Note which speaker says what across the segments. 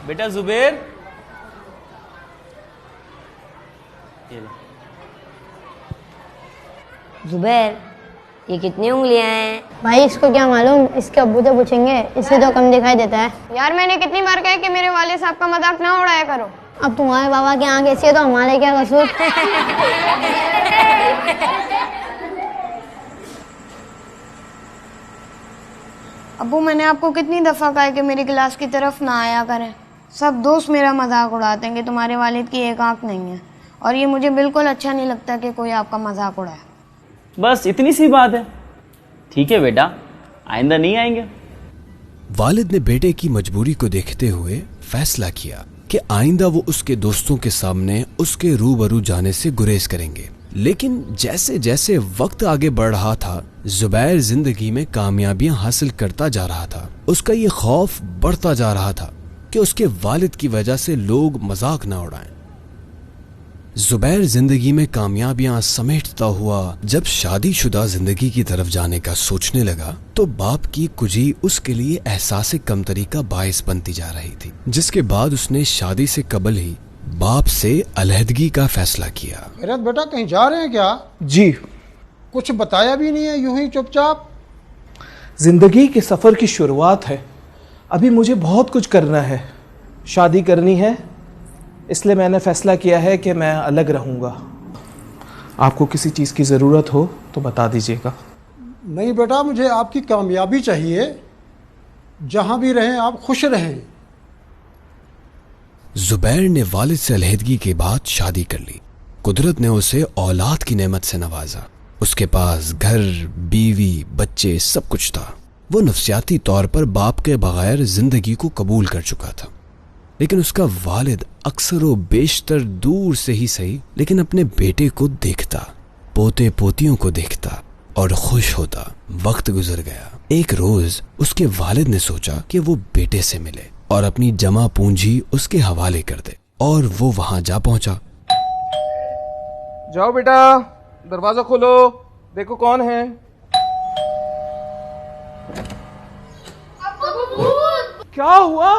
Speaker 1: بیٹا زبیر،
Speaker 2: زبیر یہ کتنی انگلیاں ہیں؟
Speaker 3: بھائی اس کو کیا معلوم، اس کے ابو تو پوچھیں گے، اس سے تو کم دکھائی دیتا ہے۔
Speaker 4: یار میں نے کتنی بار کہا کہ میرے والد صاحب کا مذاق نہ اڑایا کرو۔
Speaker 3: اب تمہارے بابا کی آنکھ ایسی ہے تو ہمارے کیا قصور؟
Speaker 4: ابو میں نے آپ کو کتنی دفعہ کہا ہے کہ میری کلاس کی طرف نہ آیا کریں، سب دوست میرا مذاق اڑاتے ہیں کہ تمہارے والد کی ایک آنکھ نہیں ہے، اور یہ مجھے بالکل اچھا نہیں لگتا کہ کوئی آپ کا مذاق اڑائے۔
Speaker 1: بس اتنی سی بات ہے، ٹھیک ہے بیٹا آئندہ نہیں آئیں گے۔
Speaker 5: والد نے بیٹے کی مجبوری کو دیکھتے ہوئے فیصلہ کیا کہ آئندہ وہ اس کے دوستوں کے سامنے اس کے روبرو جانے سے گریز کریں گے۔ لیکن جیسے جیسے وقت آگے بڑھ رہا تھا، زبیر زندگی میں کامیابیاں حاصل کرتا جا رہا تھا۔ اس کا یہ خوف بڑھتا جا رہا تھا کہ اس کے والد کی وجہ سے لوگ مذاق نہ اڑائیں۔ زبیر زندگی میں کامیابیاں سمیٹتا ہوا جب شادی شدہ زندگی کی طرف جانے کا سوچنے لگا تو باپ کی کجی اس کے لیے احساس کمتری کا باعث بنتی جا رہی تھی، جس کے بعد اس نے شادی سے قبل ہی باپ سے علیحدگی کا فیصلہ کیا۔
Speaker 6: خیرت بیٹا کہیں جا رہے ہیں کیا؟
Speaker 7: جی،
Speaker 6: کچھ بتایا بھی نہیں ہے، یوں ہی چپ چاپ؟
Speaker 7: زندگی کے سفر کی شروعات ہے، ابھی مجھے بہت کچھ کرنا ہے، شادی کرنی ہے، اس لیے میں نے فیصلہ کیا ہے کہ میں الگ رہوں گا۔ آپ کو کسی چیز کی ضرورت ہو تو بتا دیجیے گا۔
Speaker 6: نہیں بیٹا، مجھے آپ کی کامیابی چاہیے، جہاں بھی رہیں آپ خوش رہیں۔
Speaker 5: زبیر نے والد سے علیحدگی کے بعد شادی کر لی۔ قدرت نے اسے اولاد کی نعمت سے نوازا۔ اس کے پاس گھر، بیوی، بچے، سب کچھ تھا۔ وہ نفسیاتی طور پر باپ کے بغیر زندگی کو قبول کر چکا تھا، لیکن اس کا والد اکثر و بیشتر دور سے ہی صحیح لیکن اپنے بیٹے کو دیکھتا، پوتے پوتیوں کو دیکھتا اور خوش ہوتا۔ وقت گزر گیا۔ ایک روز اس کے والد نے سوچا کہ وہ بیٹے سے ملے اور اپنی جمع پونجی اس کے حوالے کر دے، اور وہ وہاں جا پہنچا۔
Speaker 7: جاؤ بیٹا، دروازہ کھولو، دیکھو کون ہے۔ کیا ہوا؟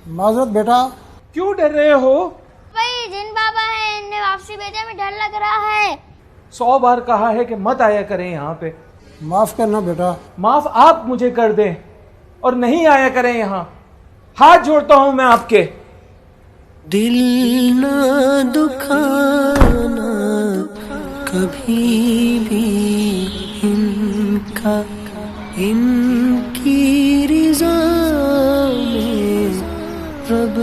Speaker 6: معذرت بیٹا۔
Speaker 7: کیوں ڈر رہے ہو؟
Speaker 3: بھائی جن بابا ہیں ان نے واپسی بھیجا، میں ڈر لگ رہا ہے۔
Speaker 7: 100 بار کہا ہے کہ مت آیا کریں یہاں پہ۔
Speaker 6: معاف کرنا بیٹا۔
Speaker 7: معاف آپ مجھے کر دیں اور نہیں آیا کریں یہاں، ہاتھ جوڑتا ہوں میں آپ کے۔
Speaker 8: دل نہ دکھانا کبھی بھی ان کا، ان کی رضا میں رب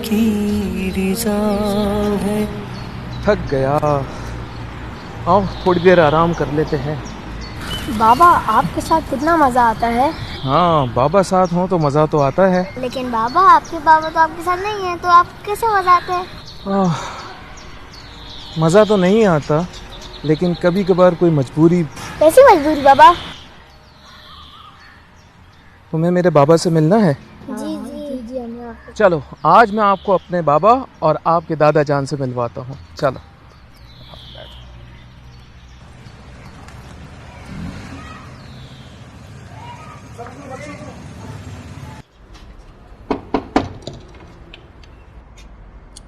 Speaker 8: کی رضا ہے۔
Speaker 7: تھک گیا، آؤ تھوڑی دیر آرام کر لیتے ہیں۔
Speaker 3: بابا آپ کے ساتھ کتنا مزہ آتا ہے۔
Speaker 7: ہاں، بابا ساتھ ہوں تو مزہ تو آتا ہے۔
Speaker 3: لیکن بابا آپ کے بابا تو آپ کے ساتھ نہیں ہیں، تو آپ کیسے مزہ آتا ہے؟
Speaker 7: مزہ تو نہیں آتا، لیکن کبھی کبھار کوئی مجبوری۔
Speaker 3: کیسی مجبوری بابا؟
Speaker 7: تمہیں میرے بابا سے ملنا ہے؟
Speaker 3: جی جی جی،
Speaker 7: چلو آج میں آپ کو اپنے بابا اور آپ کے دادا جان سے ملواتا ہوں، چلو۔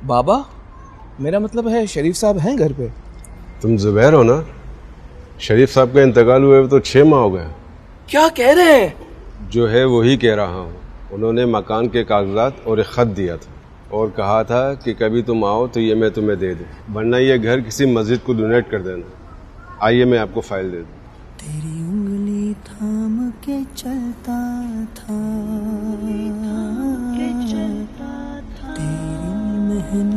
Speaker 7: بابا، میرا مطلب ہے شریف صاحب ہیں گھر پہ؟
Speaker 9: تم زبیر ہو نا؟ شریف صاحب کا انتقال ہوئے تو 6 ماہ ہو گئے۔
Speaker 7: کیا کہہ رہے ہیں؟
Speaker 9: جو ہے وہی کہہ رہا ہوں۔ انہوں نے مکان کے کاغذات اور ایک خط دیا تھا اور کہا تھا کہ کبھی تم آؤ تو یہ میں تمہیں دے دوں، ورنہ یہ گھر کسی مسجد کو ڈونیٹ کر دینا۔ آئیے میں آپ کو فائل دے دوں۔
Speaker 8: تیری انگلی تھام کے چلتا تھا،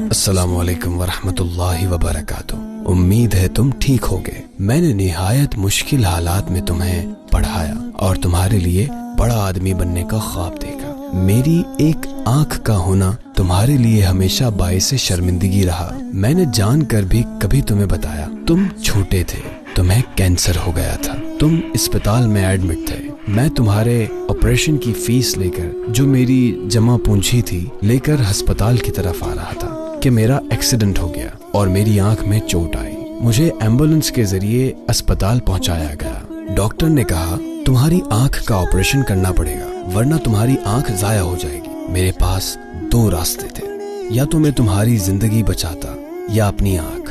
Speaker 5: السلام علیکم ورحمۃ اللہ وبرکاتہ۔ امید ہے تم ٹھیک ہوگے۔ میں نے نہایت مشکل حالات میں تمہیں پڑھایا اور تمہارے لیے بڑا آدمی بننے کا خواب دیکھا۔ میری ایک آنکھ کا ہونا تمہارے لیے ہمیشہ باعث شرمندگی رہا۔ میں نے جان کر بھی کبھی تمہیں بتایا۔ تم چھوٹے تھے، تمہیں کینسر ہو گیا تھا، تم اسپتال میں ایڈمٹ تھے۔ میں تمہارے آپریشن کی فیس لے کر، جو میری جمع پونجی تھی، لے کر ہسپتال کی طرف آ رہا تھا کہ میرا ایکسیڈنٹ ہو گیا اور میری آنکھ میں چوٹ آئی۔ مجھے ایمبولنس کے ذریعے اسپتال پہنچایا گیا۔ ڈاکٹر نے کہا تمہاری آنکھ کا آپریشن کرنا پڑے گا ورنہ تمہاری آنکھ ضائع ہو جائے گی۔ میرے پاس 2 راستے تھے، یا تو میں تمہاری زندگی بچاتا یا اپنی آنکھ۔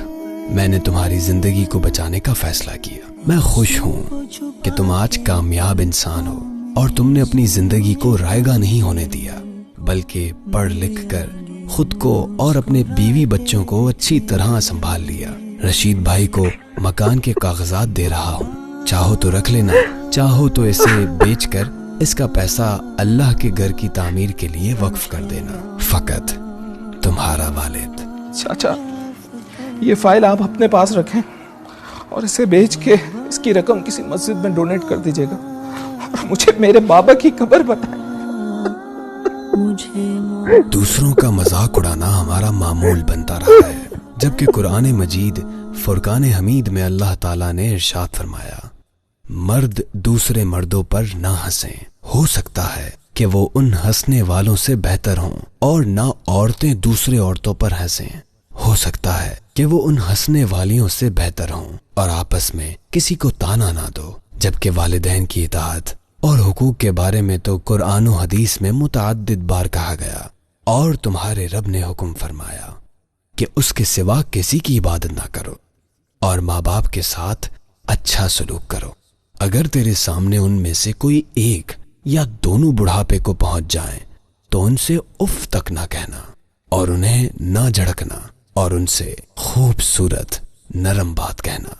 Speaker 5: میں نے تمہاری زندگی کو بچانے کا فیصلہ کیا۔ میں خوش ہوں کہ تم آج کامیاب انسان ہو اور تم نے اپنی زندگی کو رائگاں نہیں ہونے دیا، بلکہ پڑھ لکھ کر خود کو اور اپنے بیوی بچوں کو اچھی طرح سنبھال لیا۔ رشید بھائی کو مکان کے کاغذات دے رہا ہوں، چاہو تو رکھ لینا، چاہو تو اسے بیچ کر اس کا پیسہ اللہ کے گھر کی تعمیر کے لیے وقف کر دینا۔ فقط تمہارا والد۔
Speaker 7: چاچا، یہ فائل آپ اپنے پاس رکھیں اور اسے بیچ کے اس کی رقم کسی مسجد میں ڈونیٹ کر دیجیے گا، اور مجھے میرے بابا کی قبر بتائیں۔
Speaker 5: دوسروں کا مذاق اڑانا ہمارا معمول بنتا رہا ہے، جبکہ قرآن مجید فرقان حمید میں اللہ تعالیٰ نے ارشاد فرمایا، مرد دوسرے مردوں پر نہ ہنسیں، ہو سکتا ہے کہ وہ ان ہنسنے والوں سے بہتر ہوں، اور نہ عورتیں دوسرے عورتوں پر ہنسیں، ہو سکتا ہے کہ وہ ان ہنسنے والیوں سے بہتر ہوں، اور آپس میں کسی کو تانا نہ دو۔ جبکہ والدین کی اطاعت اور حقوق کے بارے میں تو قرآن و حدیث میں متعدد بار کہا گیا، اور تمہارے رب نے حکم فرمایا کہ اس کے سوا کسی کی عبادت نہ کرو، اور ماں باپ کے ساتھ اچھا سلوک کرو۔ اگر تیرے سامنے ان میں سے کوئی ایک یا دونوں بڑھاپے کو پہنچ جائیں تو ان سے اف تک نہ کہنا، اور انہیں نہ جھڑکنا، اور ان سے خوبصورت نرم بات کہنا۔